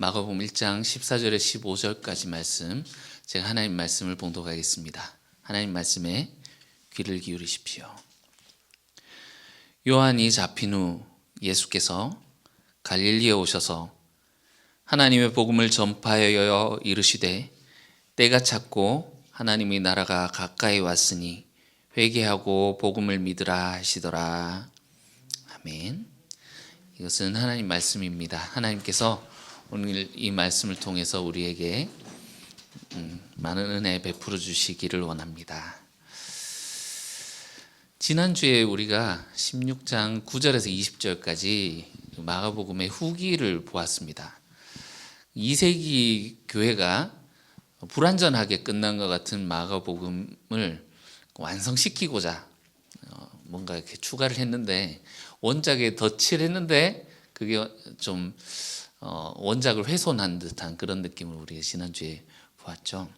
마가복음 1장 14절에 15절까지 말씀, 제가 하나님 말씀을 봉독하겠습니다. 하나님 말씀에 귀를 기울이십시오. 요한이 잡힌 후 예수께서 갈릴리에 오셔서 하나님의 복음을 전파하여 이르시되 때가 찼고 하나님의 나라가 가까이 왔으니 회개하고 복음을 믿으라 하시더라. 아멘. 이것은 하나님 말씀입니다. 하나님께서 오늘 이 말씀을 통해서 우리에게 많은 은혜 베풀어 주시기를 원합니다. 지난주에 우리가 16장 9절에서 20절까지 마가복음의 후기를 보았습니다. 2세기 교회가 불완전하게 끝난 것 같은 마가복음을 완성시키고자 뭔가 이렇게 추가를 했는데, 원작에 덧칠을 했는데 그게 좀 원작을 훼손한 듯한 그런 느낌을 우리가 지난주에 보았죠.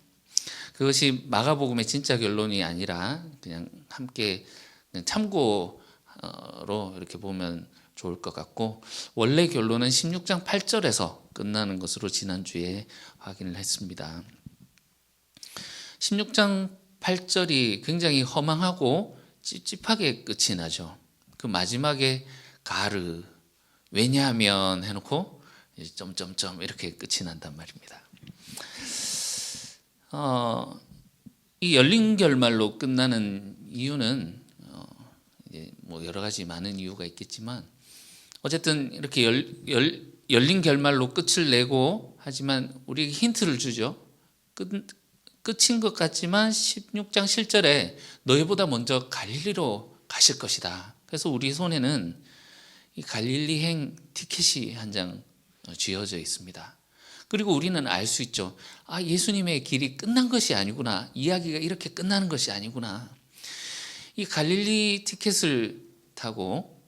그것이 마가복음의 진짜 결론이 아니라 그냥 함께 참고로 이렇게 보면 좋을 것 같고, 원래 결론은 16장 8절에서 끝나는 것으로 지난주에 확인을 했습니다. 16장 8절이 굉장히 허망하고 찝찝하게 끝이 나죠. 그 마지막에 가르, 왜냐하면 해놓고 점점점 이렇게 끝이 난단 말입니다. 이 열린 결말로 끝나는 이유는 이제 뭐 여러 가지 많은 이유가 있겠지만, 어쨌든 이렇게 열린 결말로 끝을 내고, 하지만 우리에게 힌트를 주죠. 끝인 것 같지만 16장 7절에 너희보다 먼저 갈릴리로 가실 것이다. 그래서 우리 손에는 이 갈릴리행 티켓이 한 장 쥐어져 있습니다. 그리고 우리는 알 수 있죠. 예수님의 길이 끝난 것이 아니구나. 이야기가 이렇게 끝나는 것이 아니구나. 이 갈릴리 티켓을 타고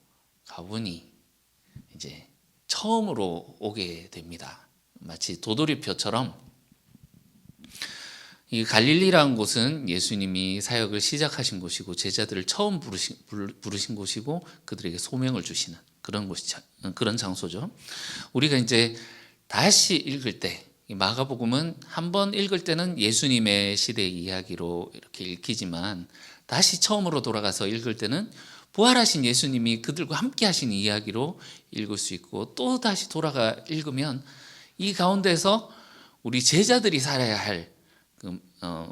가보니 이제 처음으로 오게 됩니다. 마치 도돌이표처럼. 이 갈릴리라는 곳은 예수님이 사역을 시작하신 곳이고 제자들을 처음 부르신 곳이고 그들에게 소명을 주시는 그런 장소죠. 우리가 이제 다시 읽을 때, 마가복음은 한번 읽을 때는 예수님의 시대의 이야기로 이렇게 읽히지만, 다시 처음으로 돌아가서 읽을 때는 부활하신 예수님이 그들과 함께 하신 이야기로 읽을 수 있고, 또 다시 돌아가 읽으면 이 가운데서 우리 제자들이 살아야 할,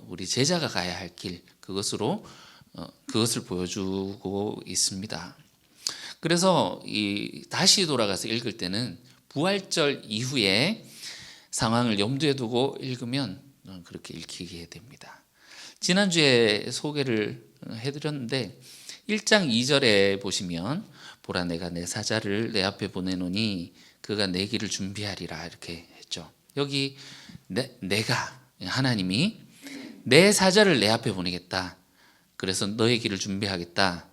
우리 제자가 가야 할 길, 그것을 보여주고 있습니다. 그래서 다시 돌아가서 읽을 때는 부활절 이후에 상황을 염두에 두고 읽으면 그렇게 읽히게 됩니다. 지난주에 소개를 해드렸는데 1장 2절에 보시면, 보라 내가 내 사자를 내 앞에 보내노니 그가 내 길을 준비하리라 이렇게 했죠. 여기 내가, 하나님이 내 사자를 내 앞에 보내겠다. 그래서 너의 길을 준비하겠다.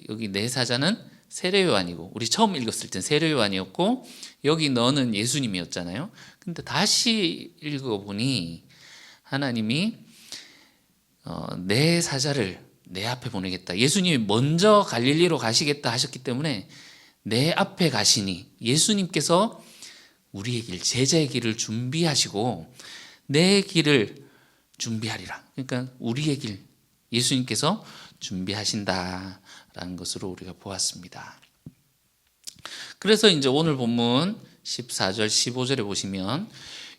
여기 내 사자는 세례 요한이고, 우리 처음 읽었을 땐 세례 요한이었고, 여기 너는 예수님이었잖아요. 근데 다시 읽어보니 하나님이 내 사자를 내 앞에 보내겠다. 예수님이 먼저 갈릴리로 가시겠다 하셨기 때문에 내 앞에 가시니, 예수님께서 우리의 길, 제자의 길을 준비하시고 내 길을 준비하리라. 그러니까 우리의 길, 예수님께서 준비하신다라는 것으로 우리가 보았습니다. 그래서 이제 오늘 본문 14절, 15절에 보시면,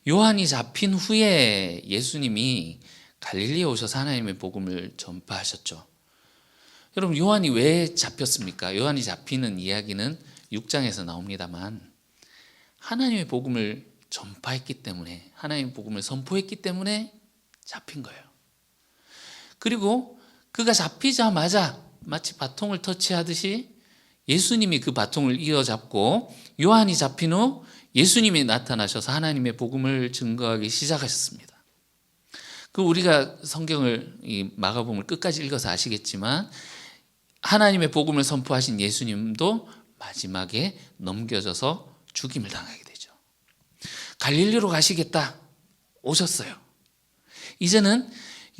요한이 잡힌 후에 예수님이 갈릴리에 오셔서 하나님의 복음을 전파하셨죠. 여러분, 요한이 왜 잡혔습니까? 요한이 잡히는 이야기는 6장에서 나옵니다만, 하나님의 복음을 전파했기 때문에, 하나님의 복음을 선포했기 때문에 잡힌 거예요. 그리고 그가 잡히자마자 마치 바통을 터치하듯이 예수님이 그 바통을 이어잡고, 요한이 잡힌 후 예수님이 나타나셔서 하나님의 복음을 증거하기 시작하셨습니다. 우리가 성경을, 이 마가복음을 끝까지 읽어서 아시겠지만, 하나님의 복음을 선포하신 예수님도 마지막에 넘겨져서 죽임을 당하게 되죠. 갈릴리로 가시겠다, 오셨어요. 이제는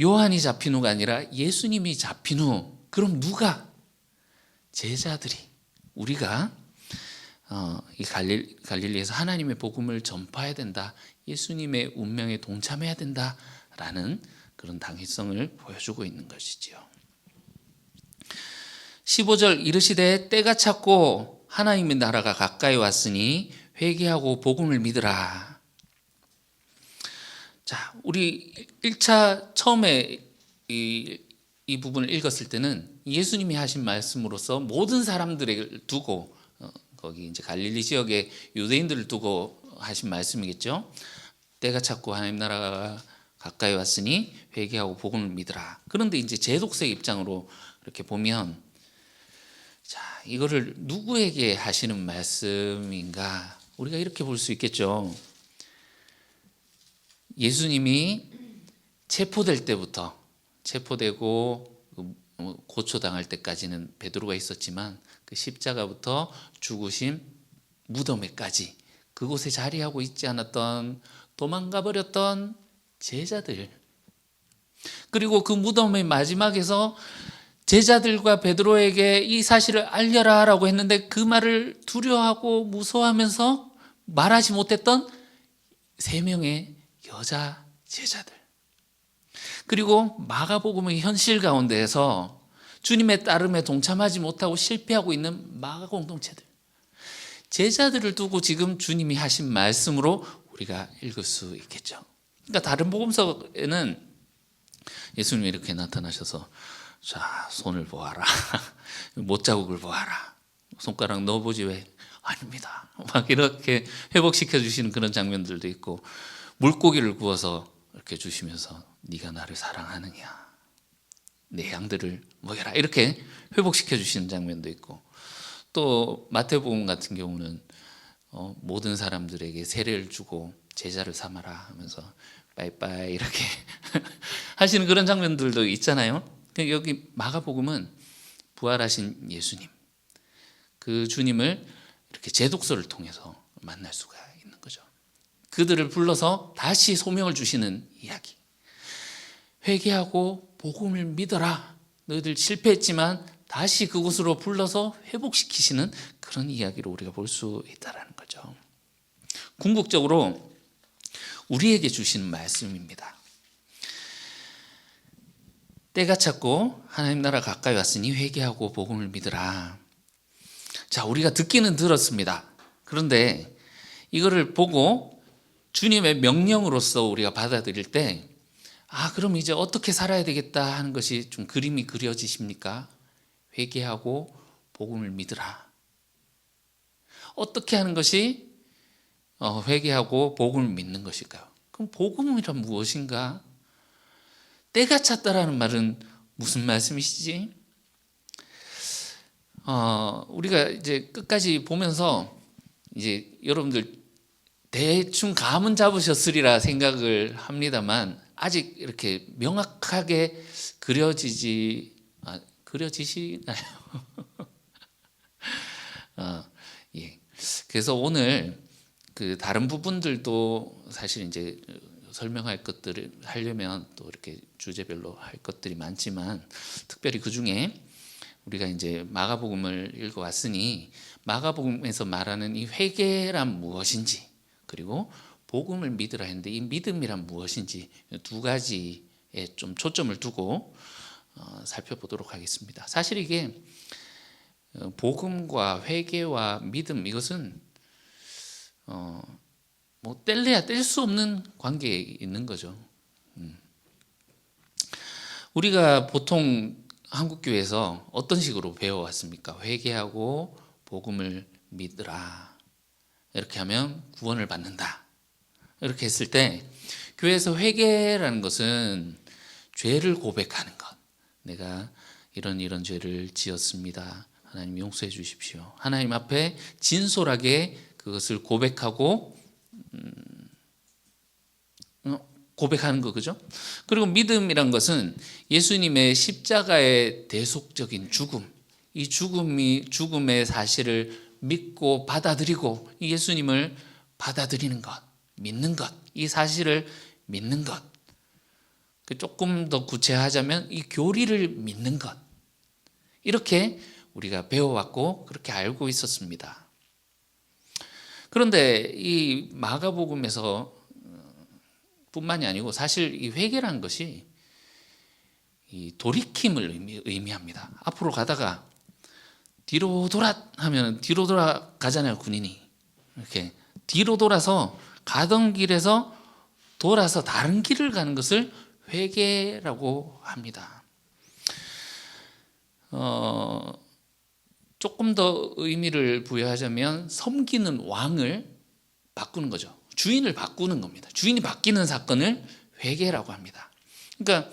요한이 잡힌 후가 아니라 예수님이 잡힌 후, 그럼 누가? 제자들이, 우리가 이 갈릴리에서 하나님의 복음을 전파해야 된다. 예수님의 운명에 동참해야 된다라는 그런 당위성을 보여주고 있는 것이지요. 15절 이르시되 때가 찼고 하나님의 나라가 가까이 왔으니 회개하고 복음을 믿으라. 자, 우리 1차 처음에 이 부분을 읽었을 때는 예수님이 하신 말씀으로서 모든 사람들을 두고 거기 이제 갈릴리 지역의 유대인들을 두고 하신 말씀이겠죠. 때가 찼고 하나님 나라가 가까이 왔으니 회개하고 복음을 믿으라. 그런데 이제 제독생 입장으로 이렇게 보면 자, 이거를 누구에게 하시는 말씀인가? 우리가 이렇게 볼 수 있겠죠. 예수님이 체포될 때부터 체포되고 고초당할 때까지는 베드로가 있었지만 그 십자가부터 죽으심 무덤에까지 그곳에 자리하고 있지 않았던 도망가 버렸던 제자들, 그리고 그 무덤의 마지막에서 제자들과 베드로에게 이 사실을 알려라 라고 했는데 그 말을 두려워하고 무서워하면서 말하지 못했던 3명의 여자 제자들, 그리고 마가복음의 현실 가운데에서 주님의 따름에 동참하지 못하고 실패하고 있는 마가 공동체들, 제자들을 두고 지금 주님이 하신 말씀으로 우리가 읽을 수 있겠죠. 그러니까 다른 복음서에는 예수님이 이렇게 나타나셔서 자, 손을 보아라, 못자국을 보아라, 손가락 넣어보지 왜? 아닙니다. 막 이렇게 회복시켜 주시는 그런 장면들도 있고, 물고기를 구워서 이렇게 주시면서 네가 나를 사랑하느냐, 내 양들을 먹여라, 이렇게 회복시켜 주시는 장면도 있고, 또 마태복음 같은 경우는 모든 사람들에게 세례를 주고 제자를 삼아라 하면서 빠이빠이 이렇게 하시는 그런 장면들도 있잖아요. 여기 마가복음은 부활하신 예수님, 그 주님을 이렇게 제독서를 통해서 만날 수가 있는 거죠. 그들을 불러서 다시 소명을 주시는 이야기. 회개하고 복음을 믿어라. 너희들 실패했지만 다시 그곳으로 불러서 회복시키시는 그런 이야기로 우리가 볼 수 있다는 거죠. 궁극적으로 우리에게 주시는 말씀입니다. 때가 찼고 하나님 나라 가까이 왔으니 회개하고 복음을 믿으라. 자, 우리가 듣기는 들었습니다. 그런데 이거를 보고 주님의 명령으로서 우리가 받아들일 때, 그럼 이제 어떻게 살아야 되겠다 하는 것이 좀 그림이 그려지십니까? 회개하고 복음을 믿으라. 어떻게 하는 것이 회개하고 복음을 믿는 것일까요? 그럼 복음이란 무엇인가? 때가 찼다라는 말은 무슨 말씀이시지? 우리가 이제 끝까지 보면서 이제 여러분들 대충 감은 잡으셨으리라 생각을 합니다만 아직 이렇게 명확하게 그려지시나요? 예. 그래서 오늘 그 다른 부분들도 사실 이제 설명할 것들을 하려면 또 이렇게 주제별로 할 것들이 많지만, 특별히 그 중에 우리가 이제 마가복음을 읽어왔으니 마가복음에서 말하는 이 회개란 무엇인지, 그리고 복음을 믿으라 했는데 이 믿음이란 무엇인지, 2가지에 좀 초점을 두고 살펴보도록 하겠습니다. 사실 이게 복음과 회개와 믿음, 이것은 뭐 뗄래야 뗄 수 없는 관계에 있는 거죠. 우리가 보통 한국교회에서 어떤 식으로 배워왔습니까? 회개하고 복음을 믿으라, 이렇게 하면 구원을 받는다, 이렇게 했을 때 교회에서 회개라는 것은 죄를 고백하는 것. 내가 이런 죄를 지었습니다, 하나님 용서해 주십시오. 하나님 앞에 진솔하게 그것을 고백하고 고백하는 거, 그죠? 그리고 믿음이란 것은 예수님의 십자가의 대속적인 죽음, 이 죽음의 사실을 믿고 받아들이고 예수님을 받아들이는 것, 믿는 것, 이 사실을 믿는 것. 조금 더 구체화하자면 이 교리를 믿는 것. 이렇게 우리가 배워왔고 그렇게 알고 있었습니다. 그런데 이 마가복음에서 뿐만이 아니고 사실 이 회개라는 것이 이 돌이킴을 의미합니다. 앞으로 가다가 뒤로 돌아 하면 뒤로 돌아가잖아요. 군인이 이렇게 뒤로 돌아서 가던 길에서 돌아서 다른 길을 가는 것을 회개라고 합니다. 조금 더 의미를 부여하자면 섬기는 왕을 바꾸는 거죠. 주인을 바꾸는 겁니다. 주인이 바뀌는 사건을 회개라고 합니다. 그러니까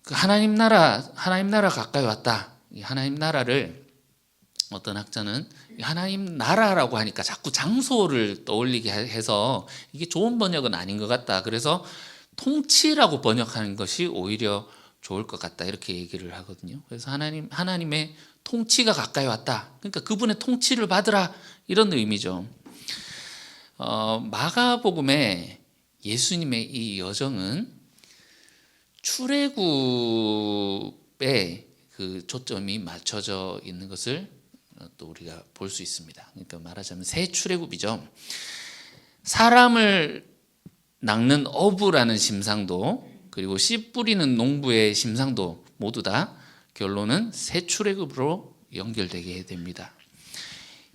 그 하나님 나라 가까이 왔다. 이 하나님 나라를 어떤 학자는 하나님 나라라고 하니까 자꾸 장소를 떠올리게 해서 이게 좋은 번역은 아닌 것 같다. 그래서 통치라고 번역하는 것이 오히려 좋을 것 같다. 이렇게 얘기를 하거든요. 그래서 하나님의 통치가 가까이 왔다. 그러니까 그분의 통치를 받으라. 이런 의미죠. 마가복음에 예수님의 이 여정은 출애굽에 그 초점이 맞춰져 있는 것을 또 우리가 볼 수 있습니다. 그러니까 말하자면 새 출애굽이죠. 사람을 낚는 어부라는 심상도 그리고 씨 뿌리는 농부의 심상도 모두 다 결론은 새 출애굽으로 연결되게 됩니다.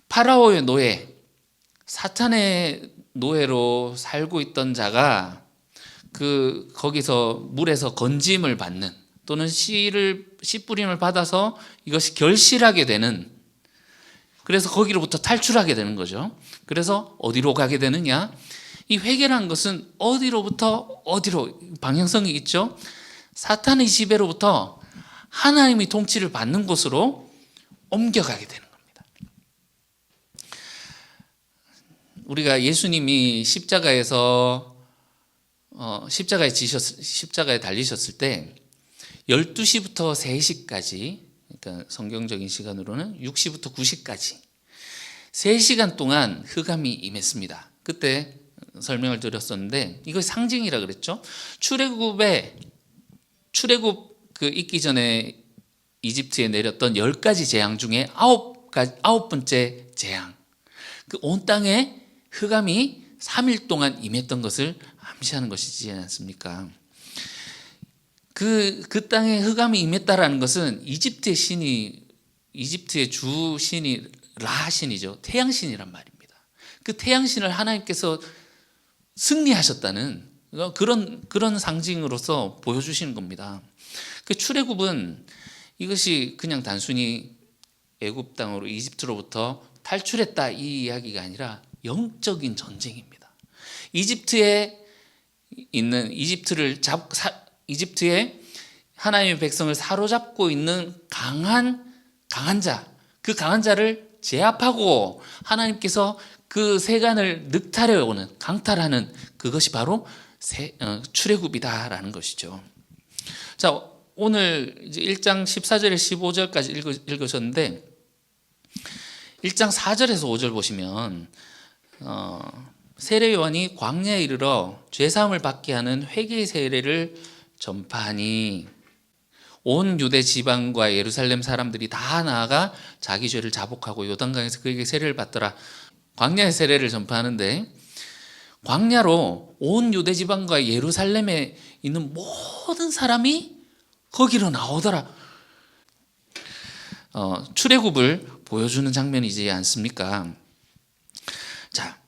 파라오의 노예, 사탄의 노예로 살고 있던 자가 거기서 물에서 건짐을 받는 또는 씨 뿌림을 받아서 이것이 결실하게 되는, 그래서 거기로부터 탈출하게 되는 거죠. 그래서 어디로 가게 되느냐? 이 회개라는 것은 어디로부터 어디로 방향성이 있죠. 사탄의 지배로부터 하나님의 통치를 받는 곳으로 옮겨가게 되는 겁니다. 우리가 예수님이 십자가에 달리셨을 때 12시부터 3시까지, 그러니까 성경적인 시간으로는 6시부터 9시까지 3시간 동안 흑암이 임했습니다. 그때 설명을 드렸었는데 이것이 상징이라 그랬죠. 출애굽 있기 전에 이집트에 내렸던 10가지 재앙 중에 9번째 재앙, 그 온 땅에 흑암이 3일 동안 임했던 것을 암시하는 것이지 않습니까? 그 땅에 흑암이 임했다라는 것은 이집트의 주 신이 라 신이죠. 태양신이란 말입니다. 그 태양신을 하나님께서 승리하셨다는 그런 상징으로서 보여주시는 겁니다. 그 출애굽은 이것이 그냥 단순히 애굽 땅으로 이집트로부터 탈출했다 이 이야기가 아니라 영적인 전쟁입니다. 이집트에 하나님의 백성을 사로잡고 있는 강한 자, 그 강한 자를 제압하고 하나님께서 그 세간을 강탈하는 그것이 바로 출애굽이다라는 것이죠. 자, 오늘 이제 1장 14절에 15절까지 읽으셨는데 1장 4절에서 5절 보시면 세례 요한이 광야에 이르러 죄사함을 받게 하는 회개의 세례를 전파하니 온 유대 지방과 예루살렘 사람들이 다 나아가 자기 죄를 자복하고 요단강에서 그에게 세례를 받더라. 광야의 세례를 전파하는데 광야로 온 유대 지방과 예루살렘에 있는 모든 사람이 거기로 나오더라. 출애굽을 보여주는 장면이지 않습니까? 자,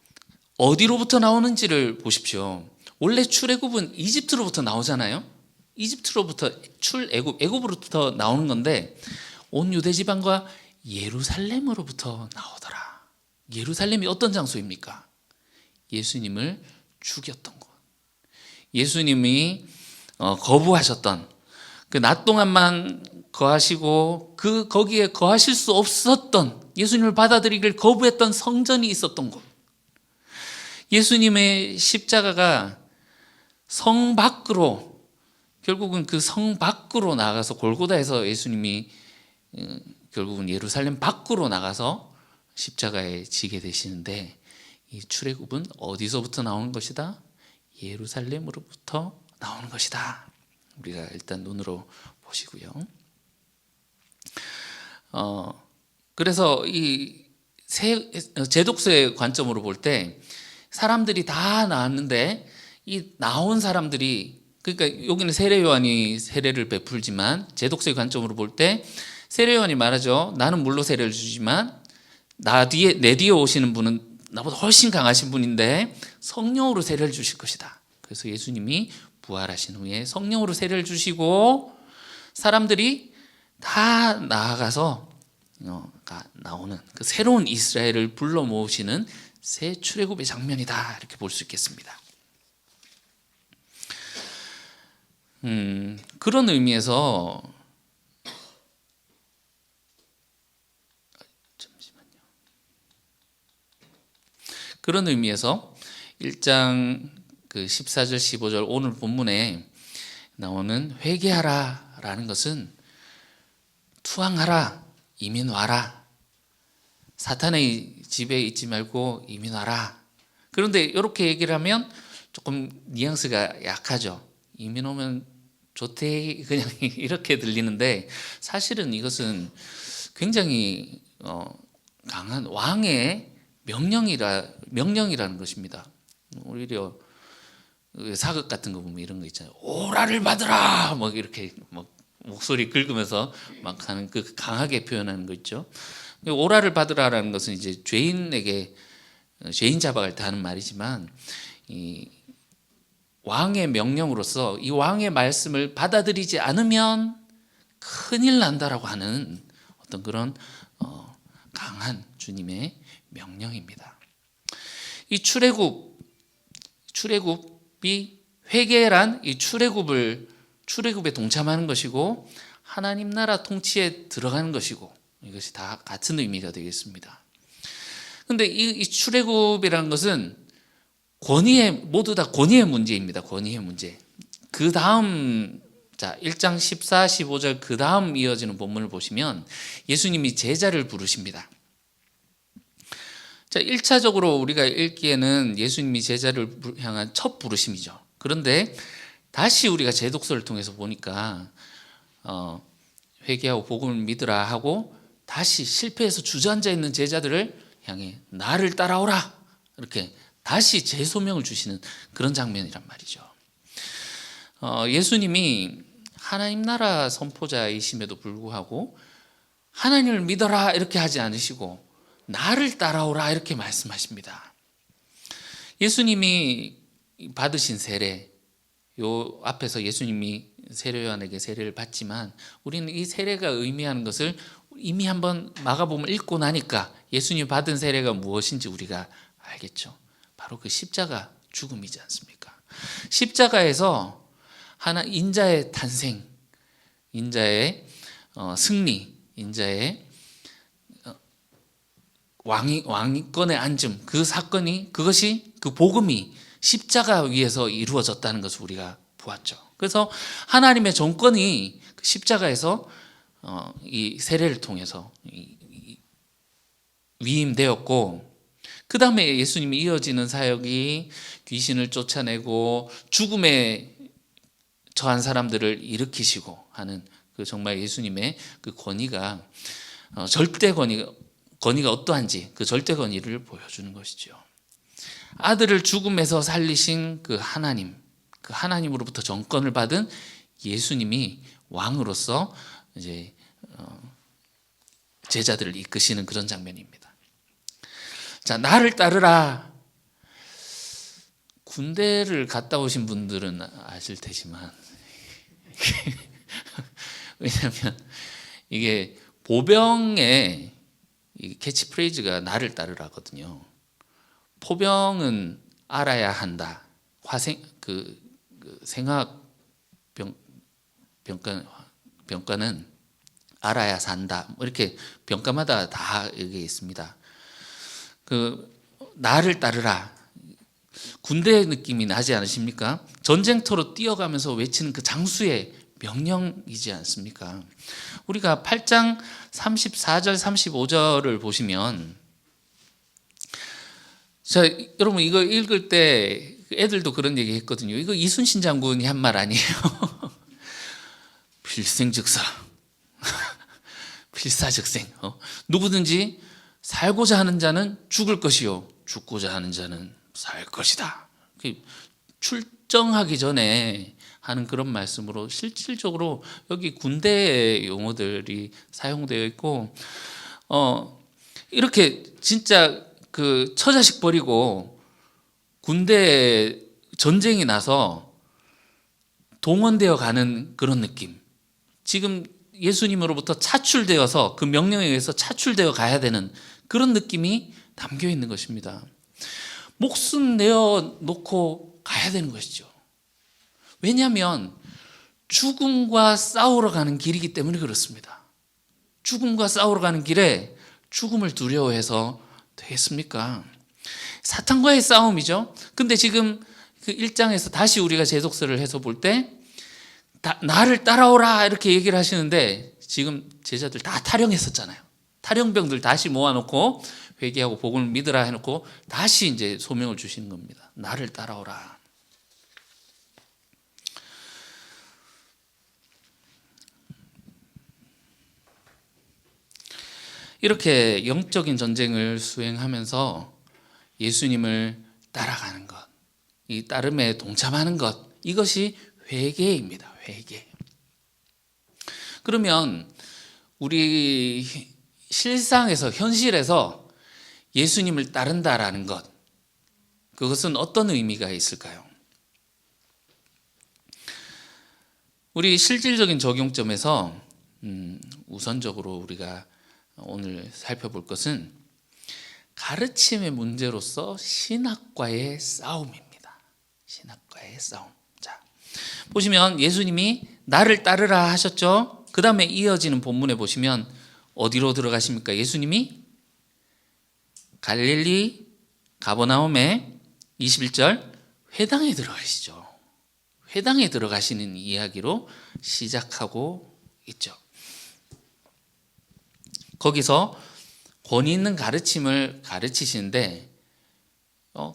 어디로부터 나오는지를 보십시오. 원래 출애굽은 이집트로부터 나오잖아요. 이집트로부터 애굽으로부터 나오는 건데 온 유대 지방과 예루살렘으로부터 나오더라. 예루살렘이 어떤 장소입니까? 예수님을 죽였던 곳. 예수님이 거부하셨던 그 낮 동안만 거하시고 거기에 거하실 수 없었던, 예수님을 받아들이길 거부했던 성전이 있었던 곳. 예수님의 십자가가 성 밖으로, 결국은 그 성 밖으로 나가서 골고다에서 예수님이 결국은 예루살렘 밖으로 나가서 십자가에 지게 되시는데, 이 출애굽은 어디서부터 나오는 것이다? 예루살렘으로부터 나오는 것이다. 우리가 일단 눈으로 보시고요. 그래서 이 제독서의 관점으로 볼 때 사람들이 다 나왔는데 이 나온 사람들이, 그러니까 여기는 세례 요한이 세례를 베풀지만 제독서의 관점으로 볼 때 세례 요한이 말하죠. 나는 물로 세례를 주지만 내 뒤에 오시는 분은 나보다 훨씬 강하신 분인데 성령으로 세례를 주실 것이다. 그래서 예수님이 부활하신 후에 성령으로 세례를 주시고 사람들이 다 나아가서 나오는 그 새로운 이스라엘을 불러 모으시는 새 출애굽의 장면이다, 이렇게 볼 수 있겠습니다. 그런 의미에서 그런 의미에서 1장 그 14절 15절 오늘 본문에 나오는 회개하라 라는 것은 투항하라, 이민 와라, 사탄의 집에 있지 말고 이민 와라. 그런데 이렇게 얘기를 하면 조금 뉘앙스가 약하죠. 이민 오면 좋대, 그냥 이렇게 들리는데 사실은 이것은 굉장히 강한 왕의 명령이라는 것입니다. 오히려 사극 같은 거 보면 이런 거 있잖아요. 오라를 받으라, 막 이렇게 막 목소리 긁으면서 막 하는 그 강하게 표현하는 거 있죠. 오라를 받으라라는 것은 이제 죄인에게 죄인 잡아갈 때 하는 말이지만 이 왕의 명령으로서 이 왕의 말씀을 받아들이지 않으면 큰일 난다라고 하는 어떤 그런 강한 주님의 명령입니다. 이 출애굽이 회개란 이 출애굽에 동참하는 것이고 하나님 나라 통치에 들어가는 것이고 이것이 다 같은 의미가 되겠습니다. 그런데 이 출애굽이라는 것은 모두 다 권위의 문제입니다. 권위의 문제. 그 다음 1장 14, 15절 그 다음 이어지는 본문을 보시면 예수님이 제자를 부르십니다. 1차적으로 우리가 읽기에는 예수님이 제자를 향한 첫 부르심이죠. 그런데 다시 우리가 제독서를 통해서 보니까 회개하고 복음을 믿으라 하고 다시 실패해서 주저앉아 있는 제자들을 향해 나를 따라오라, 이렇게 다시 재소명을 주시는 그런 장면이란 말이죠. 예수님이 하나님 나라 선포자이심에도 불구하고 하나님을 믿어라 이렇게 하지 않으시고 나를 따라오라 이렇게 말씀하십니다. 예수님이 받으신 세례, 요 앞에서 예수님이 세례 요한에게 세례를 받지만 우리는 이 세례가 의미하는 것을 이미 한번 마가복음을 읽고 나니까 예수님이 받은 세례가 무엇인지 우리가 알겠죠. 바로 그 십자가 죽음이지 않습니까? 십자가에서 인자의 탄생, 인자의 승리, 인자의 왕권에 앉음, 그 사건이, 그 복음이 십자가 위에서 이루어졌다는 것을 우리가 보았죠. 그래서 하나님의 정권이 십자가에서 이 세례를 통해서 위임되었고, 그 다음에 예수님이 이어지는 사역이 귀신을 쫓아내고 죽음에 처한 사람들을 일으키시고 하는 그 정말 예수님의 그 권위가 절대 권위가 어떠한지 그 절대 권위를 보여주는 것이죠. 아들을 죽음에서 살리신 그 하나님으로부터 정권을 받은 예수님이 왕으로서 이제 제자들을 이끄시는 그런 장면입니다. 자, 나를 따르라. 군대를 갔다 오신 분들은 아실 테지만 왜냐하면 이게 보병의 캐치프레이즈가 나를 따르라거든요. 포병은 알아야 한다. 생학 병과는 알아야 산다. 이렇게 병과마다 다 여기 있습니다. 나를 따르라. 군대 느낌이 나지 않으십니까? 전쟁터로 뛰어가면서 외치는 그 장수의 명령이지 않습니까? 우리가 8장 34절 35절을 보시면, 여러분 이거 읽을 때 애들도 그런 얘기 했거든요. 이거 이순신 장군이 한 말 아니에요. 필생즉사 필사즉생. 누구든지 살고자 하는 자는 죽을 것이요 죽고자 하는 자는 살 것이다. 출정하기 전에 하는 그런 말씀으로 실질적으로 여기 군대의 용어들이 사용되어 있고, 이렇게 진짜 그 처자식 버리고 군대 전쟁이 나서 동원되어 가는 그런 느낌. 지금 예수님으로부터 차출되어서 그 명령에 의해서 차출되어 가야 되는 그런 느낌이 담겨 있는 것입니다. 목숨 내어 놓고 가야 되는 것이죠. 왜냐하면 죽음과 싸우러 가는 길이기 때문에 그렇습니다. 죽음과 싸우러 가는 길에 죽음을 두려워해서 되겠습니까? 사탄과의 싸움이죠. 근데 지금 그 1장에서 다시 우리가 재독서를 해서 볼 때 나를 따라오라 이렇게 얘기를 하시는데, 지금 제자들 다 탈영했었잖아요. 탈영병들 다시 모아놓고 회개하고 복음을 믿으라 해놓고 다시 이제 소명을 주시는 겁니다. 나를 따라오라. 이렇게 영적인 전쟁을 수행하면서 예수님을 따라가는 것, 이 따름에 동참하는 것, 이것이 회개입니다. 회개. 그러면 우리 실상에서, 현실에서 예수님을 따른다라는 것, 그것은 어떤 의미가 있을까요? 우리 실질적인 적용점에서 우선적으로 우리가 오늘 살펴볼 것은 가르침의 문제로서 신학과의 싸움입니다. 신학과의 싸움. 자, 보시면 예수님이 나를 따르라 하셨죠. 그 다음에 이어지는 본문에 보시면 어디로 들어가십니까? 예수님이 갈릴리 가버나움의 21절 회당에 들어가시죠. 회당에 들어가시는 이야기로 시작하고 있죠. 거기서 권위 있는 가르침을 가르치시는데,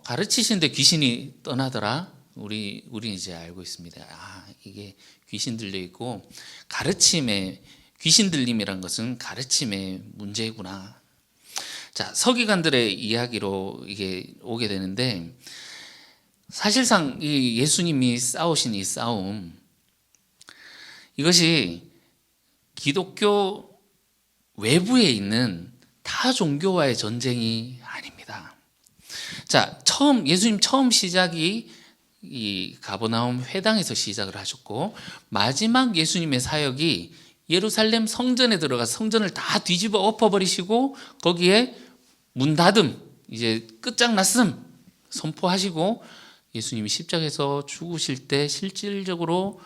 가르치시는데 귀신이 떠나더라. 우리 이제 알고 있습니다. 이게 귀신 들려 있고, 가르침에 귀신 들림이란 것은 가르침의 문제구나. 자, 서기관들의 이야기로 이게 오게 되는데, 사실상 이 예수님이 싸우신 이 싸움, 이것이 기독교 외부에 있는 타 종교와의 전쟁이 아닙니다. 자, 예수님 처음 시작이 이 가버나움 회당에서 시작을 하셨고, 마지막 예수님의 사역이 예루살렘 성전에 들어가 성전을 다 뒤집어 엎어버리시고 거기에 문 닫음, 이제 끝장났음 선포하시고 예수님이 십자가에서 죽으실 때 실질적으로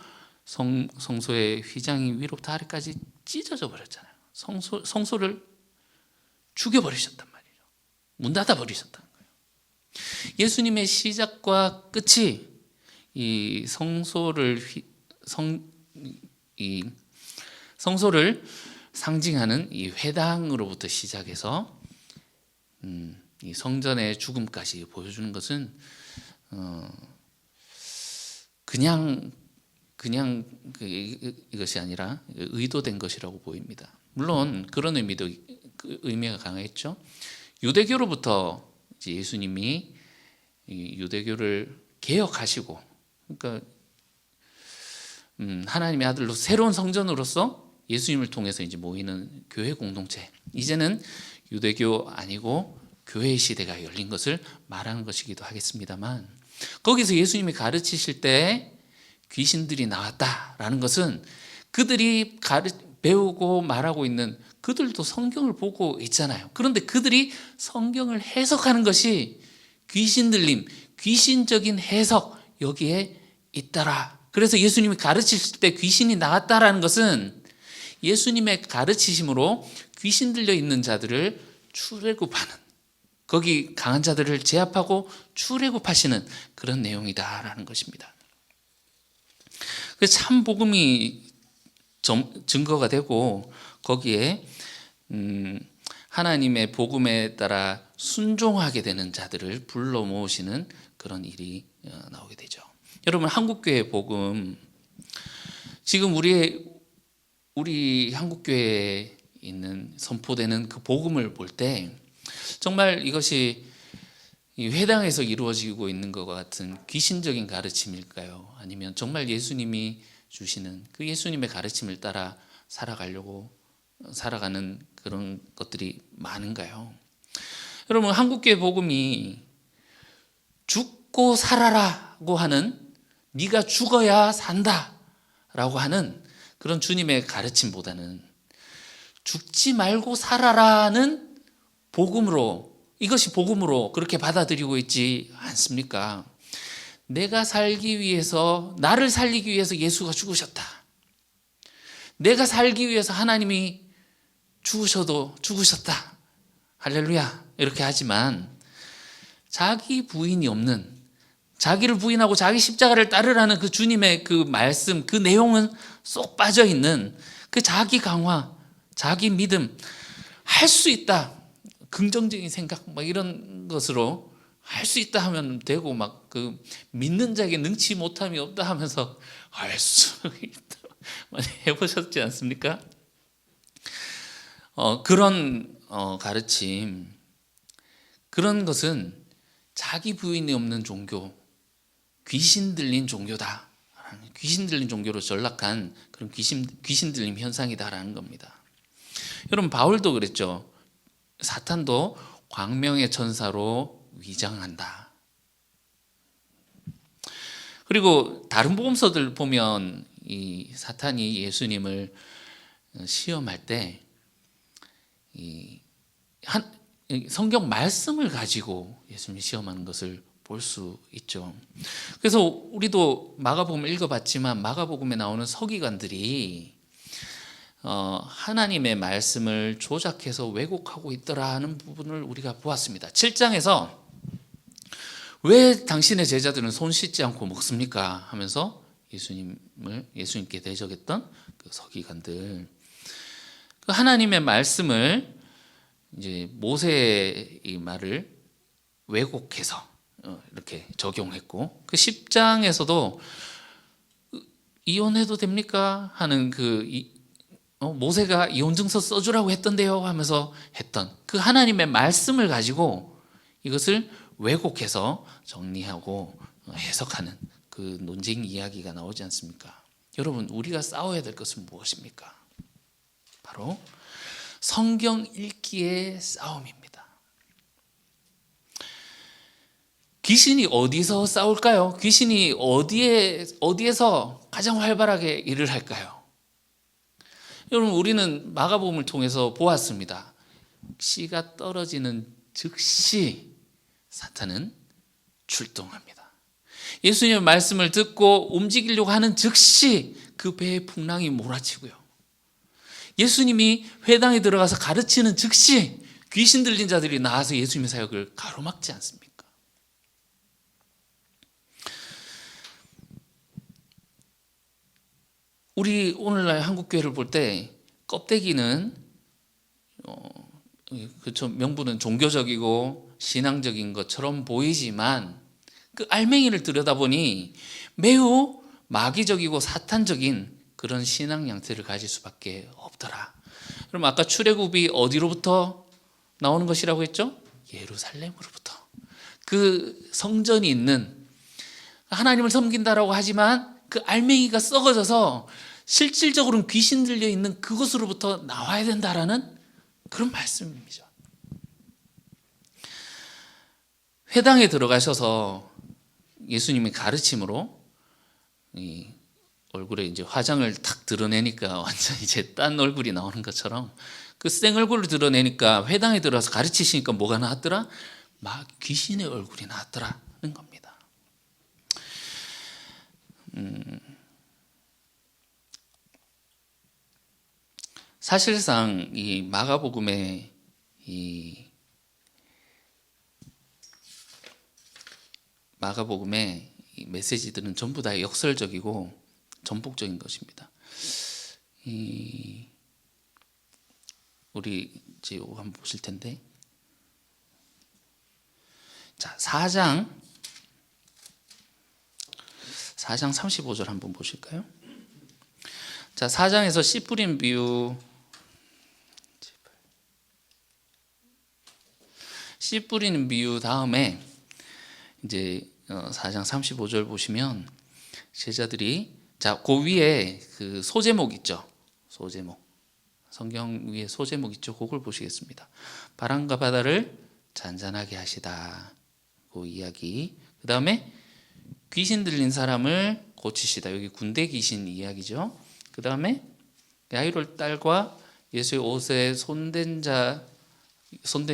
성소의 휘장이 위로부터 아래까지 찢어져 버렸잖아요. 성소를 죽여버리셨단 말이죠. 문 닫아버리셨다는 거예요. 예수님의 시작과 끝이 이 성소를 상징하는 이 회당으로부터 시작해서 이 성전의 죽음까지 보여주는 것은 그냥 이것이 아니라 의도된 것이라고 보입니다. 물론 그런 의미가 강했죠. 유대교로부터 이제 예수님이 이 유대교를 개혁하시고, 그러니까 하나님의 아들로 새로운 성전으로서 예수님을 통해서 이제 모이는 교회 공동체, 이제는 유대교 아니고 교회의 시대가 열린 것을 말하는 것이기도 하겠습니다만, 거기서 예수님이 가르치실 때 귀신들이 나왔다라는 것은 그들이 배우고 말하고 있는, 그들도 성경을 보고 있잖아요. 그런데 그들이 성경을 해석하는 것이 귀신 들림, 귀신적인 해석, 여기에 있더라. 그래서 예수님이 가르치실 때 귀신이 나왔다라는 것은 예수님의 가르치심으로 귀신 들려 있는 자들을 출애굽하는, 거기 강한 자들을 제압하고 출애굽하시는 그런 내용이다라는 것입니다. 그래서 참 복음이 증거가 되고, 거기에 하나님의 복음에 따라 순종하게 되는 자들을 불러 모으시는 그런 일이 나오게 되죠. 여러분, 한국교회 복음, 지금 우리 한국교회에 있는 선포되는 그 복음을 볼 때 정말 이것이 이 회당에서 이루어지고 있는 것과 같은 귀신적인 가르침일까요? 아니면 정말 예수님이 주시는 그 예수님의 가르침을 따라 살아가는 그런 것들이 많은가요? 여러분, 한국교회 복음이 죽고 살아라고 하는, 네가 죽어야 산다라고 하는 그런 주님의 가르침보다는 죽지 말고 살아라는 복음으로, 이것이 복음으로 그렇게 받아들이고 있지 않습니까? 내가 살기 위해서, 나를 살리기 위해서 예수가 죽으셨다. 내가 살기 위해서 하나님이 죽으셨다. 할렐루야. 이렇게 하지만 자기 부인이 없는, 자기를 부인하고 자기 십자가를 따르라는 그 주님의 그 말씀, 그 내용은 쏙 빠져 있는 그 자기 강화, 자기 믿음, 할 수 있다. 긍정적인 생각, 막 이런 것으로 할 수 있다 하면 되고, 막 그 믿는 자에게 능치 못함이 없다 하면서 할 수 있다. 많이 해보셨지 않습니까? 그런 가르침, 그런 것은 자기 부인이 없는 종교, 귀신 들린 종교다. 귀신 들린 종교로 전락한 그런 귀신 들림 현상이다라는 겁니다. 여러분, 바울도 그랬죠. 사탄도 광명의 천사로 위장한다. 그리고 다른 복음서들 보면 이 사탄이 예수님을 시험할 때 성경 말씀을 가지고 예수님을 시험하는 것을 볼 수 있죠. 그래서 우리도 마가복음을 읽어봤지만 마가복음에 나오는 서기관들이 하나님의 말씀을 조작해서 왜곡하고 있더라 하는 부분을 우리가 보았습니다. 7장에서 왜 당신의 제자들은 손 씻지 않고 먹습니까? 하면서 예수님께 대적했던 그 서기관들, 그 하나님의 말씀을 이제 모세의 이 말을 왜곡해서 이렇게 적용했고, 그 10장에서도 이혼해도 됩니까? 하는 모세가 이혼증서 써주라고 했던데요 하면서 했던 그 하나님의 말씀을 가지고 이것을 왜곡해서 정리하고 해석하는 그 논쟁 이야기가 나오지 않습니까? 여러분, 우리가 싸워야 될 것은 무엇입니까? 바로 성경 읽기의 싸움입니다. 귀신이 어디서 싸울까요? 귀신이 어디에서 가장 활발하게 일을 할까요? 여러분, 우리는 마가복음을 통해서 보았습니다. 씨가 떨어지는 즉시 사탄은 출동합니다. 예수님의 말씀을 듣고 움직이려고 하는 즉시 그 배에 풍랑이 몰아치고요. 예수님이 회당에 들어가서 가르치는 즉시 귀신 들린 자들이 나와서 예수님의 사역을 가로막지 않습니까? 우리 오늘날 한국교회를 볼 때 껍데기는 그렇죠, 명분은 종교적이고 신앙적인 것처럼 보이지만 그 알맹이를 들여다보니 매우 마귀적이고 사탄적인 그런 신앙 양태를 가질 수밖에 없더라. 그럼 아까 출애굽이 어디로부터 나오는 것이라고 했죠? 예루살렘으로부터. 그 성전이 있는, 하나님을 섬긴다라고 하지만 그 알맹이가 썩어져서 실질적으로는 귀신 들려 있는 그곳으로부터 나와야 된다라는 그런 말씀입니다. 회당에 들어가셔서 예수님의 가르침으로 이 얼굴에 이제 화장을 탁 드러내니까 완전 이제 딴 얼굴이 나오는 것처럼 그 생얼굴을 드러내니까 회당에 들어가서 가르치시니까 뭐가 나왔더라? 막 귀신의 얼굴이 나왔더라는 겁니다. 사실상 이 마가복음의 이 메시지들은 전부 다 역설적이고 전폭적인 것입니다. 우리 이제 한번 보실 텐데, 자, 4장 35절 한번 보실까요? 자, 4장에서 씨 뿌린 비유 씨 뿌리는 비유 다음에 이제 4장 35절 보시면 제자들이 그 위에 그 소제목 있죠. 소제목. 성경 위에 소제목 있죠. 그걸 보시겠습니다. 바람과 바다를 잔잔하게 하시다. 그 이야기. 그 다음에 귀신 들린 사람을 고치시다. 여기 군대 귀신 이야기죠. 그 다음에 야이로 딸과 예수의 옷에 손댄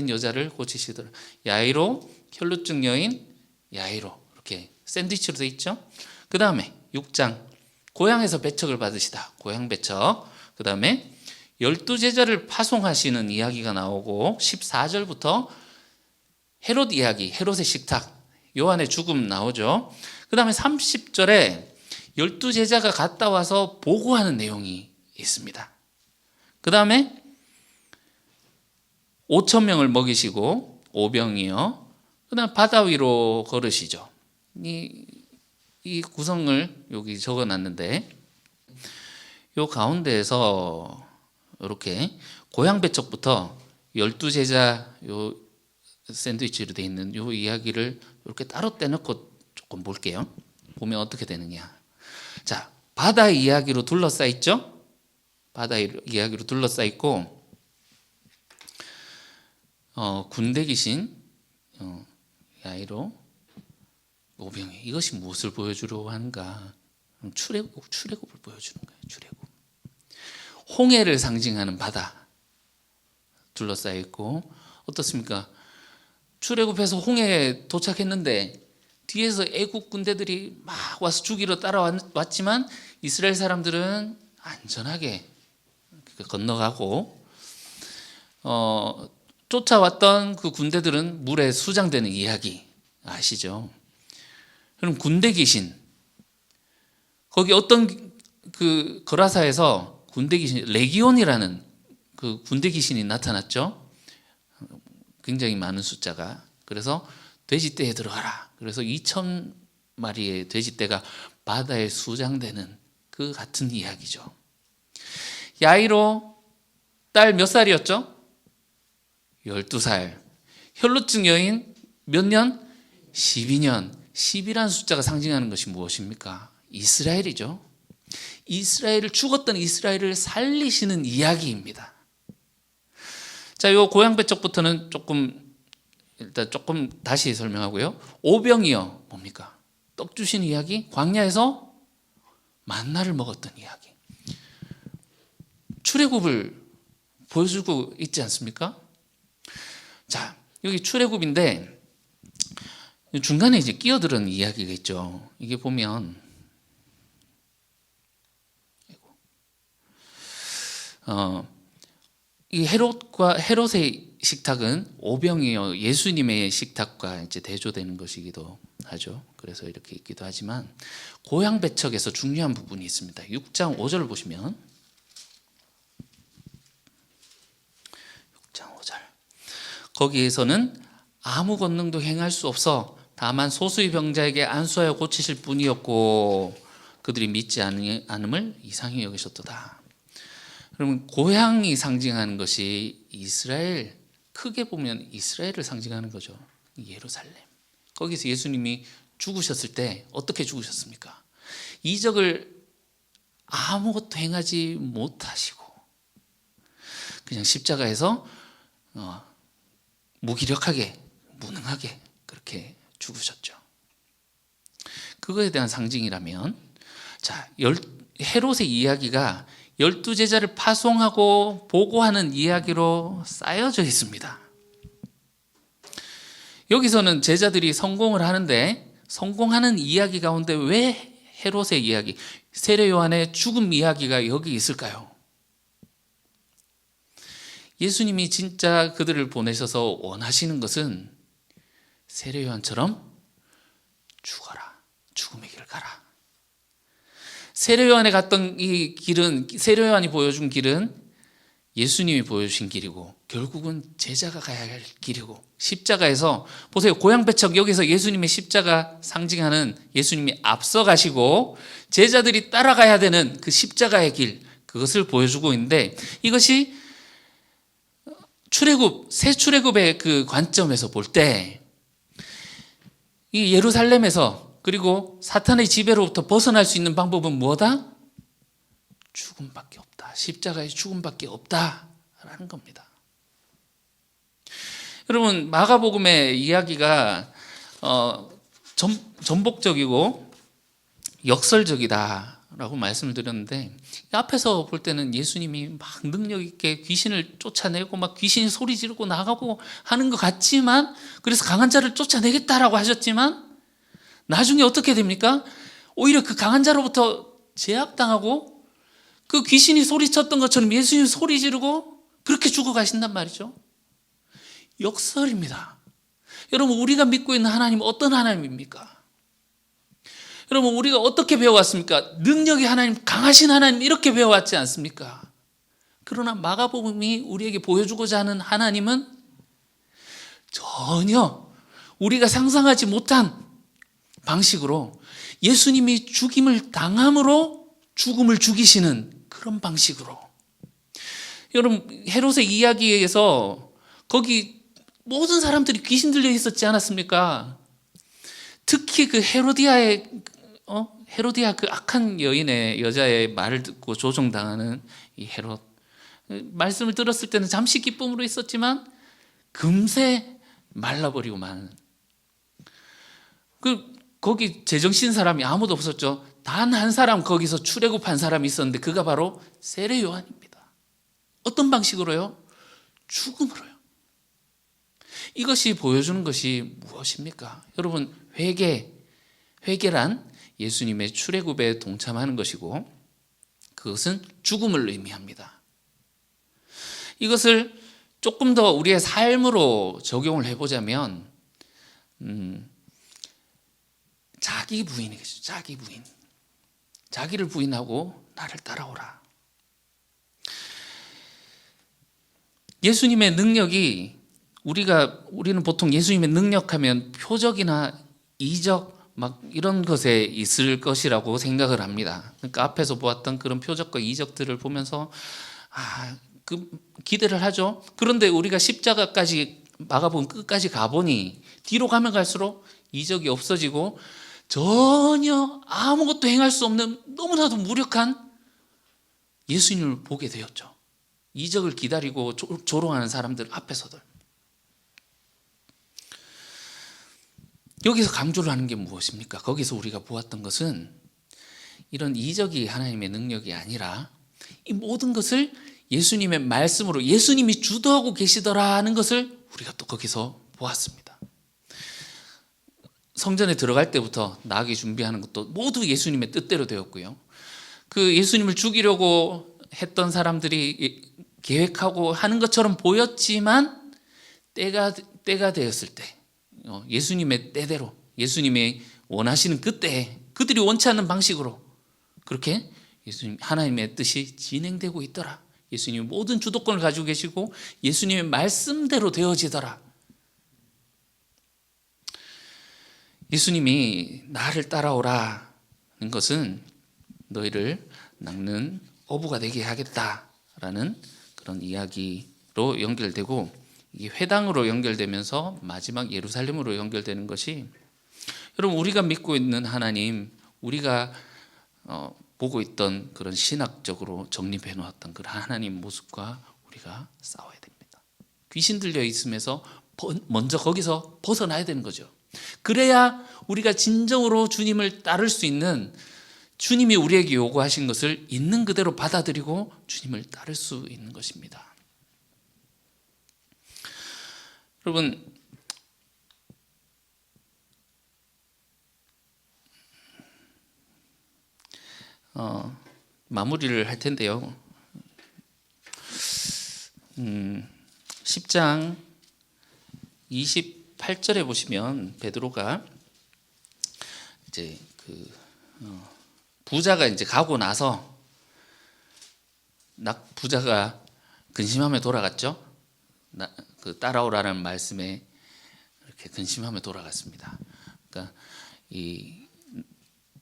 여자를 고치시더라. 야이로, 혈루증 여인, 야이로 이렇게 샌드위치로 돼 있죠. 그 다음에 6장 고향에서 배척을 받으시다. 고향 배척. 그 다음에 12제자를 파송하시는 이야기가 나오고 14절부터 헤롯 이야기, 헤롯의 식탁, 요한의 죽음 나오죠. 그 다음에 30절에 12제자가 갔다 와서 보고하는 내용이 있습니다. 그 다음에 5,000명을 먹이시고 오병이요. 그 다음에 바다 위로 걸으시죠. 이 구성을 여기 적어놨는데 요 가운데에서 이렇게 고향 배척부터 12제자 요 샌드위치로 되어 있는 요 이야기를 이렇게 따로 떼놓고 조금 볼게요. 보면 어떻게 되느냐. 자, 바다 이야기로 둘러싸여 있죠. 바다 이야기로 둘러싸여 있고 군대 귀신 야이로 오병이 이것이 무엇을 보여주려고 하는가? 출애굽을 보여주는 거예요. 출애굽. 홍해를 상징하는 바다 둘러싸여 있고 어떻습니까? 출애굽해서 홍해에 도착했는데 뒤에서 애국 군대들이 막 와서 죽이러 따라왔지만 이스라엘 사람들은 안전하게 건너가고 쫓아왔던 그 군대들은 물에 수장되는 이야기 아시죠? 그럼 군대 귀신 거기 어떤 그 거라사에서 군대 귀신 레기온이라는 그 군대 귀신이 나타났죠. 굉장히 많은 숫자가. 그래서 돼지떼에 들어가라. 그래서 2,000마리의 돼지떼가 바다에 수장되는 그 같은 이야기죠. 야이로 딸 몇 살이었죠? 12살. 혈루증 여인 몇 년? 12년. 10이라는 숫자가 상징하는 것이 무엇입니까? 이스라엘이죠. 죽었던 이스라엘을 살리시는 이야기입니다. 자, 요 고향 배척부터는 일단 조금 다시 설명하고요. 오병이요. 뭡니까? 떡 주신 이야기? 광야에서 만나를 먹었던 이야기. 출애굽을 보여주고 있지 않습니까? 자, 여기 출애굽인데 중간에 이제 끼어드는 이야기가 있죠. 이게 보면 이 헤롯의 식탁은 오병이어 예수님의 식탁과 이제 대조되는 것이기도 하죠. 그래서 이렇게 있기도 하지만 고향 배척에서 중요한 부분이 있습니다. 6장 5절을 보시면 6장 5절 거기에서는 아무 권능도 행할 수 없어 다만 소수의 병자에게 안수하여 고치실 뿐이었고 그들이 믿지 않음을 이상히 여기셨도다. 그러면 고향이 상징하는 것이 이스라엘, 크게 보면 이스라엘을 상징하는 거죠. 예루살렘. 거기서 예수님이 죽으셨을 때 어떻게 죽으셨습니까? 이적을 아무것도 행하지 못하시고 그냥 십자가에서 무기력하게 무능하게 그렇게 죽으셨죠. 그거에 대한 상징이라면 자, 헤롯의 이야기가 12제자를 파송하고 보고하는 이야기로 쌓여져 있습니다. 여기서는 제자들이 성공을 하는데 성공하는 이야기 가운데 왜 헤롯의 이야기, 세례 요한의 죽음 이야기가 여기 있을까요? 예수님이 진짜 그들을 보내셔서 원하시는 것은 세례 요한처럼 죽어라, 죽음의 길을 가라. 세례 요한에 갔던 이 길은, 세례 요한이 보여준 길은 예수님이 보여주신 길이고 결국은 제자가 가야 할 길이고 십자가에서 보세요. 고향 배척 여기서 예수님의 십자가 상징하는 예수님이 앞서 가시고 제자들이 따라가야 되는 그 십자가의 길, 그것을 보여주고 있는데 이것이 새 출애굽의 그 관점에서 볼 때 이 예루살렘에서 그리고 사탄의 지배로부터 벗어날 수 있는 방법은 뭐다? 죽음밖에 없다. 십자가의 죽음밖에 없다라는 겁니다. 여러분, 마가복음의 이야기가 전복적이고 역설적이다라고 말씀을 드렸는데, 앞에서 볼 때는 예수님이 막 능력 있게 귀신을 쫓아내고 막 귀신이 소리 지르고 나가고 하는 것 같지만, 그래서 강한 자를 쫓아내겠다라고 하셨지만 나중에 어떻게 됩니까? 오히려 그 강한 자로부터 제압당하고 그 귀신이 소리쳤던 것처럼 예수님이 소리 지르고 그렇게 죽어가신단 말이죠. 역설입니다. 여러분, 우리가 믿고 있는 하나님은 어떤 하나님입니까? 여러분, 우리가 어떻게 배워왔습니까? 능력이 하나님, 강하신 하나님 이렇게 배워왔지 않습니까? 그러나 마가복음이 우리에게 보여주고자 하는 하나님은 전혀 우리가 상상하지 못한 방식으로 예수님이 죽임을 당함으로 죽음을 죽이시는 그런 방식으로. 여러분, 헤롯의 이야기에서 거기 모든 사람들이 귀신 들려 있었지 않았습니까? 특히 그 헤로디아 그 악한 여자의 말을 듣고 조종당하는 이 헤롯, 말씀을 들었을 때는 잠시 기쁨으로 있었지만 금세 말라버리고 마는. 거기 제정신 사람이 아무도 없었죠. 단 한 사람, 거기서 출애굽한 사람이 있었는데 그가 바로 세례 요한입니다. 어떤 방식으로요? 죽음으로요. 이것이 보여주는 것이 무엇입니까? 여러분, 회개란 예수님의 출애굽에 동참하는 것이고, 그것은 죽음을 의미합니다. 이것을 조금 더 우리의 삶으로 적용을 해보자면 자기 부인이겠죠. 자기 부인. 자기를 부인하고 나를 따라오라. 예수님의 능력이, 우리는 보통 예수님의 능력하면 표적이나 이적 막 이런 것에 있을 것이라고 생각을 합니다. 그러니까 앞에서 보았던 그런 표적과 이적들을 보면서 그 기대를 하죠. 그런데 우리가 십자가까지, 마가복음 끝까지 가보니 뒤로 가면 갈수록 이적이 없어지고 전혀 아무것도 행할 수 없는 너무나도 무력한 예수님을 보게 되었죠. 이적을 기다리고 조롱하는 사람들 앞에서도. 여기서 강조를 하는 게 무엇입니까? 거기서 우리가 보았던 것은 이런 이적이 하나님의 능력이 아니라 이 모든 것을 예수님의 말씀으로, 예수님이 주도하고 계시더라는 것을 우리가 또 거기서 보았습니다. 성전에 들어갈 때부터 나가기 준비하는 것도 모두 예수님의 뜻대로 되었고요. 그 예수님을 죽이려고 했던 사람들이 계획하고 하는 것처럼 보였지만 때가 되었을 때, 예수님의 때대로, 예수님이 원하시는 그때에, 그들이 원치 않는 방식으로 그렇게 예수님, 하나님의 뜻이 진행되고 있더라. 예수님이 모든 주도권을 가지고 계시고 예수님의 말씀대로 되어지더라. 예수님이 나를 따라오라는 것은 너희를 낚는 어부가 되게 하겠다라는 그런 이야기로 연결되고, 이게 회당으로 연결되면서 마지막 예루살렘으로 연결되는 것이, 여러분, 우리가 믿고 있는 하나님, 우리가 보고 있던 그런 신학적으로 정립해 놓았던 그런 하나님 모습과 우리가 싸워야 됩니다. 귀신 들려 있으면서 먼저 거기서 벗어나야 되는 거죠. 그래야 우리가 진정으로 주님을 따를 수 있는, 주님이 우리에게 요구하신 것을 있는 그대로 받아들이고 주님을 따를 수 있는 것입니다. 여러분, 마무리를 할 텐데요. 10장 28절에 보시면 베드로가 이제 부자가 이제 가고 나서 부자가 근심하며 돌아갔죠. 따라오라는 말씀에 이렇게 근심하며 돌아갔습니다. 그러니까 이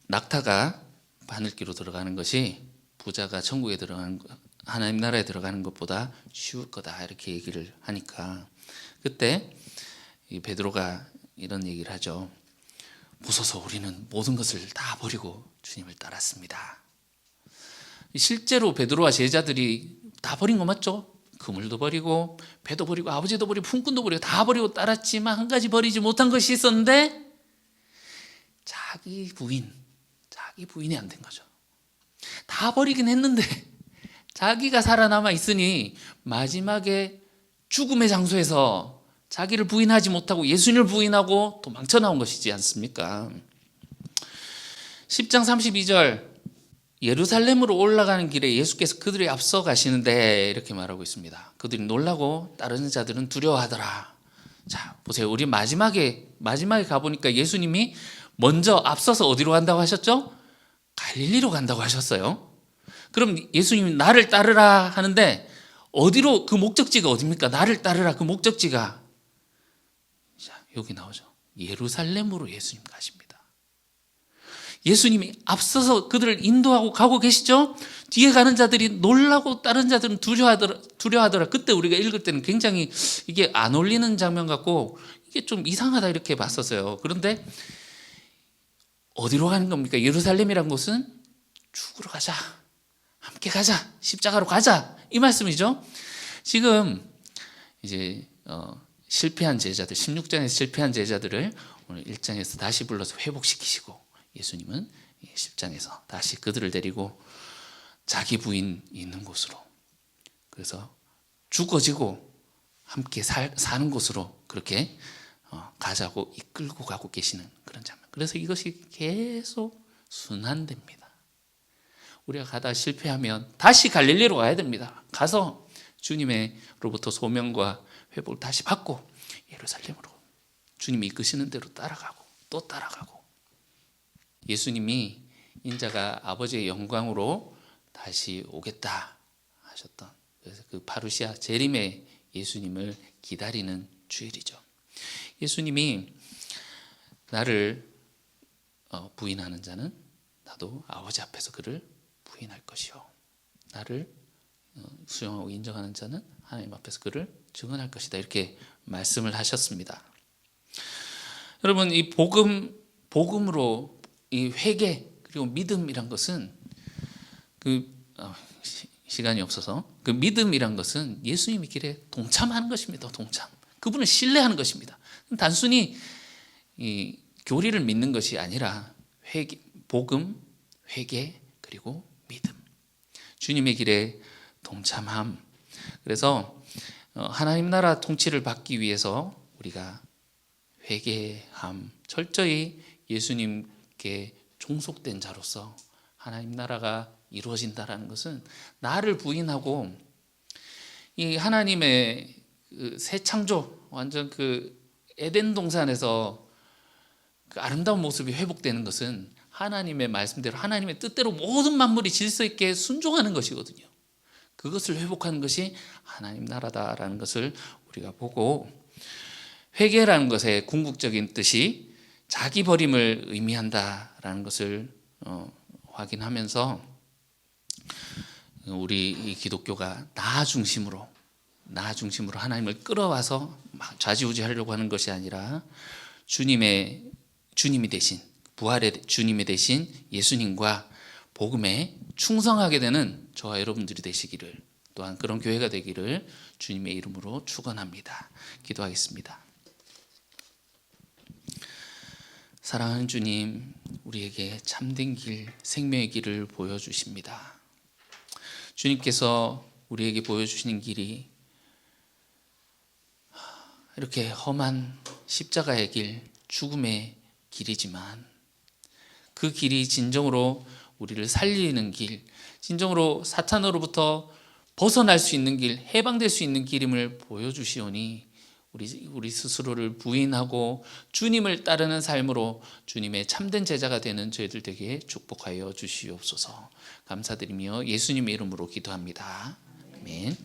낙타가 바늘기로 들어가는 것이 부자가 천국에 들어가는 하나님 나라에 들어가는 것보다 쉬울 거다 이렇게 얘기를 하니까 그때 이 베드로가 이런 얘기를 하죠. 보소서 우리는 모든 것을 다 버리고 주님을 따랐습니다. 실제로 베드로와 제자들이 다 버린 거 맞죠? 그물도 버리고 배도 버리고 아버지도 버리고 품꾼도 버리고 다 버리고 따랐지만 한 가지 버리지 못한 것이 있었는데 자기 부인이 안 된 거죠. 다 버리긴 했는데 자기가 살아남아 있으니 마지막에 죽음의 장소에서 자기를 부인하지 못하고 예수님을 부인하고 도망쳐 나온 것이지 않습니까? 10장 32절 예루살렘으로 올라가는 길에 예수께서 그들이 앞서 가시는데 이렇게 말하고 있습니다. 그들이 놀라고 다른 자들은 두려워하더라. 자, 보세요. 우리 마지막에 가보니까 예수님이 먼저 앞서서 어디로 간다고 하셨죠? 갈릴리로 간다고 하셨어요. 그럼 예수님이 나를 따르라 하는데 어디로, 그 목적지가 어디입니까? 나를 따르라 그 목적지가, 자, 여기 나오죠. 예루살렘으로 예수님 가십니다. 예수님이 앞서서 그들을 인도하고 가고 계시죠. 뒤에 가는 자들이 놀라고 다른 자들은 두려워하더라. 그때 우리가 읽을 때는 굉장히 이게 안 어울리는 장면 같고 이게 좀 이상하다 이렇게 봤었어요. 그런데 어디로 가는 겁니까? 예루살렘이란 곳은 죽으러 가자, 함께 가자, 십자가로 가자 이 말씀이죠. 지금 이제 실패한 제자들, 16장에서 실패한 제자들을 오늘 1장에서 다시 불러서 회복시키시고 예수님은 10장에서 다시 그들을 데리고 자기 부인 있는 곳으로, 그래서 죽어지고 함께 사는 곳으로 그렇게 가자고 이끌고 가고 계시는 그런 장면. 그래서 이것이 계속 순환됩니다. 우리가 가다 실패하면 다시 갈릴리로 가야 됩니다. 가서 주님으로부터 소명과 회복을 다시 받고 예루살렘으로 주님이 이끄시는 대로 따라가고 또 따라가고, 예수님이 인자가 아버지의 영광으로 다시 오겠다 하셨던, 그래서 그 파루시아 재림의 예수님을 기다리는 주일이죠. 예수님이 나를 부인하는 자는 나도 아버지 앞에서 그를 부인할 것이요, 나를 수용하고 인정하는 자는 하나님 앞에서 그를 증언할 것이다 이렇게 말씀을 하셨습니다. 여러분, 이 복음으로 이 회개 그리고 믿음이란 것은 시간이 없어서 그 믿음이란 것은 예수님의 길에 동참하는 것입니다. 동참. 그분을 신뢰하는 것입니다. 단순히 이 교리를 믿는 것이 아니라 복음, 회개 그리고 믿음. 주님의 길에 동참함. 그래서 하나님 나라 통치를 받기 위해서 우리가 회개함, 철저히 예수님께 종속된 자로서 하나님 나라가 이루어진다라는 것은 나를 부인하고 이 하나님의 그 새 창조, 완전 그 에덴 동산에서 그 아름다운 모습이 회복되는 것은 하나님의 말씀대로 하나님의 뜻대로 모든 만물이 질서 있게 순종하는 것이거든요. 그것을 회복하는 것이 하나님 나라다라는 것을 우리가 보고, 회개라는 것의 궁극적인 뜻이 자기 버림을 의미한다라는 것을 확인하면서 우리 이 기독교가 나 중심으로 하나님을 끌어와서 좌지우지하려고 하는 것이 아니라 주님이 되신, 부활의 주님이 되신 예수님과 복음에 충성하게 되는 저와 여러분들이 되시기를, 또한 그런 교회가 되기를 주님의 이름으로 축원합니다. 기도하겠습니다. 사랑하는 주님, 우리에게 참된 길, 생명의 길을 보여주십니다. 주님께서 우리에게 보여주시는 길이 이렇게 험한 십자가의 길, 죽음의 길이지만 그 길이 진정으로 우리를 살리는 길, 진정으로 사탄으로부터 벗어날 수 있는 길, 해방될 수 있는 길임을 보여주시오니 우리 스스로를 부인하고 주님을 따르는 삶으로 주님의 참된 제자가 되는 저희들 되게 축복하여 주시옵소서. 감사드리며 예수님의 이름으로 기도합니다. 아멘.